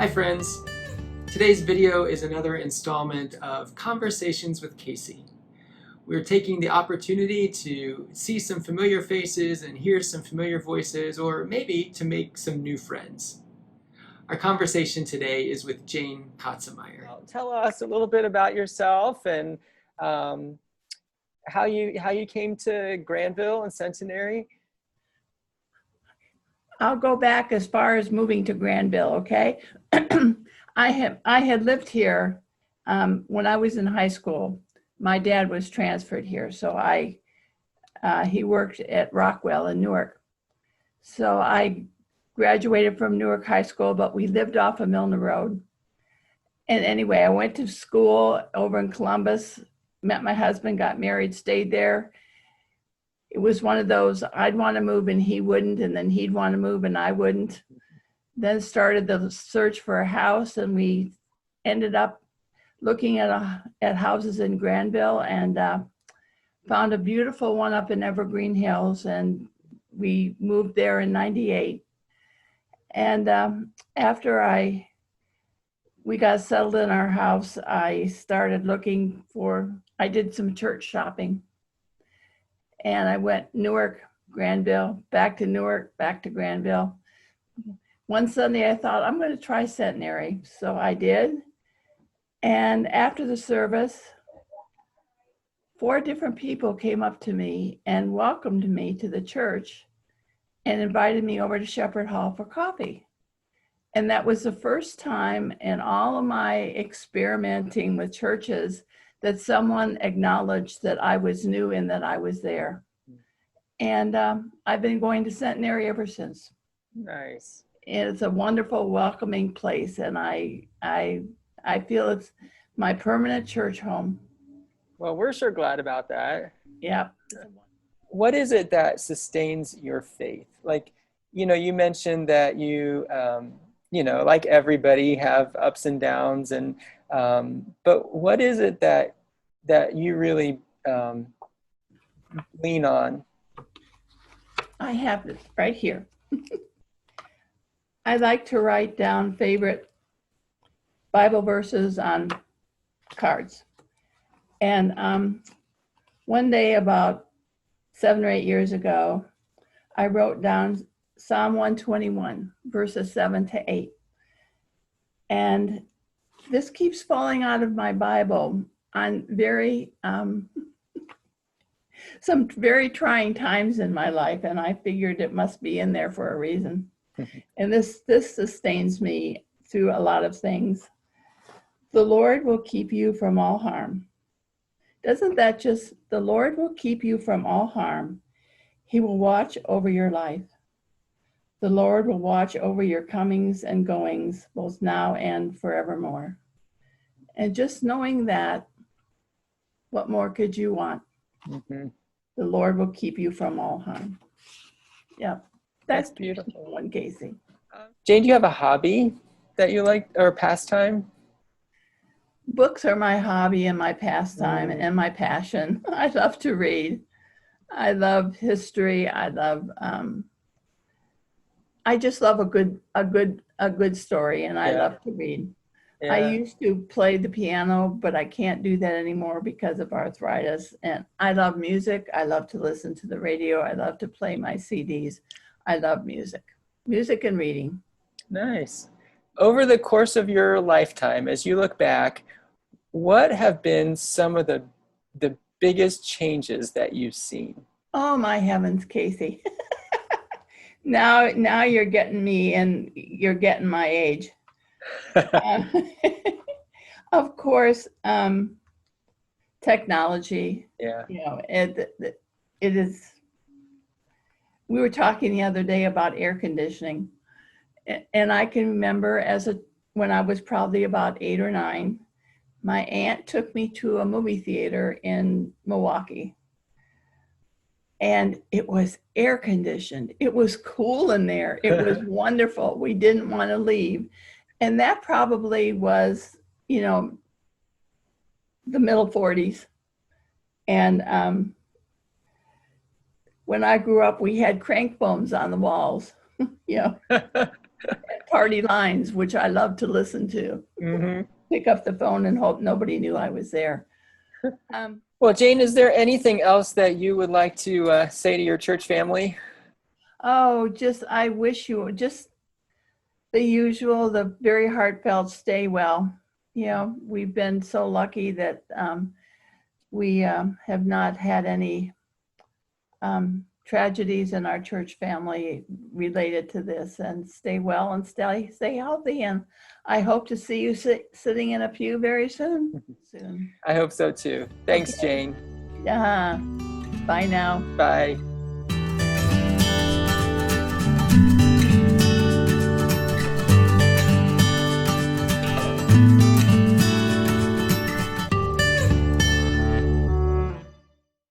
Hi friends! Today's video is another installment of Conversations with Casey. We're taking the opportunity to see some familiar faces and hear some familiar voices, or maybe to make some new friends. Our conversation today is with Jane Cotsamire. Tell us a little bit about yourself and how you came to Granville and Centenary. I'll go back as far as moving to Granville, okay? I had lived here when I was in high school. My dad was transferred here, so he worked at Rockwell in Newark. So I graduated from Newark High School, but we lived off of Milner Road. And anyway, I went to school over in Columbus, met my husband, got married, stayed there. It was one of those, I'd want to move and he wouldn't, and then he'd want to move and I wouldn't. Then started the search for a house, and we ended up looking at houses in Granville, and found a beautiful one up in Evergreen Hills, and we moved there in '98. And after we got settled in our house, I started I did some church shopping. And I went Newark, Granville, back to Newark, back to Granville. One Sunday I thought, I'm going to try Centenary. So I did. And after the service, 4 different people came up to me and welcomed me to the church and invited me over to Shepherd Hall for coffee. And that was the first time in all of my experimenting with churches that someone acknowledged that I was new and that I was there. And I've been going to Centenary ever since. Nice. And it's a wonderful, welcoming place. And I feel it's my permanent church home. Well, we're sure glad about that. Yeah. What is it that sustains your faith? Like, you mentioned that you, like everybody, have ups and downs, and but what is it that you really lean on? I have this right here. I like to write down favorite Bible verses on cards. And one day about 7 or 8 years ago, I wrote down Psalm 121, verses 7 to 8. And this keeps falling out of my Bible on some very trying times in my life, and I figured it must be in there for a reason. And this sustains me through a lot of things. The Lord will keep you from all harm. Doesn't that just, the Lord will keep you from all harm. He will watch over your life. The Lord will watch over your comings and goings, both now and forevermore. And just knowing that, what more could you want? Mm-hmm. The Lord will keep you from all harm. Yeah, That's beautiful. One, Casey. Jane, do you have a hobby that you like, or pastime? Books are my hobby and my pastime and my passion. I love to read. I love history. I just love a good story, and I love to read. Yeah. I used to play the piano, but I can't do that anymore because of arthritis. And I love music. I love to listen to the radio. I love to play my CDs. I love music and reading. Nice. Over the course of your lifetime, as you look back, what have been some of the biggest changes that you've seen? Oh my heavens, Casey. Now you're getting me, and you're getting my age. Of course, technology. Yeah. It is. We were talking the other day about air conditioning, and I can remember when I was probably about 8 or 9, my aunt took me to a movie theater in Milwaukee. And it was air conditioned. It was cool in there. It was wonderful. We didn't want to leave. And that probably was, the middle 40s. And when I grew up, we had crank phones on the walls. party lines, which I love to listen to. Mm-hmm. Pick up the phone and hope nobody knew I was there. Well, Jane, is there anything else that you would like to say to your church family? Oh, I wish you just the usual, the very heartfelt, stay well. You know, we've been so lucky that we have not had any tragedies in our church family related to this, and stay well and stay healthy. And I hope to see you sitting in a pew very soon. I hope so too. Thanks, Okay. Jane. Bye now. Bye.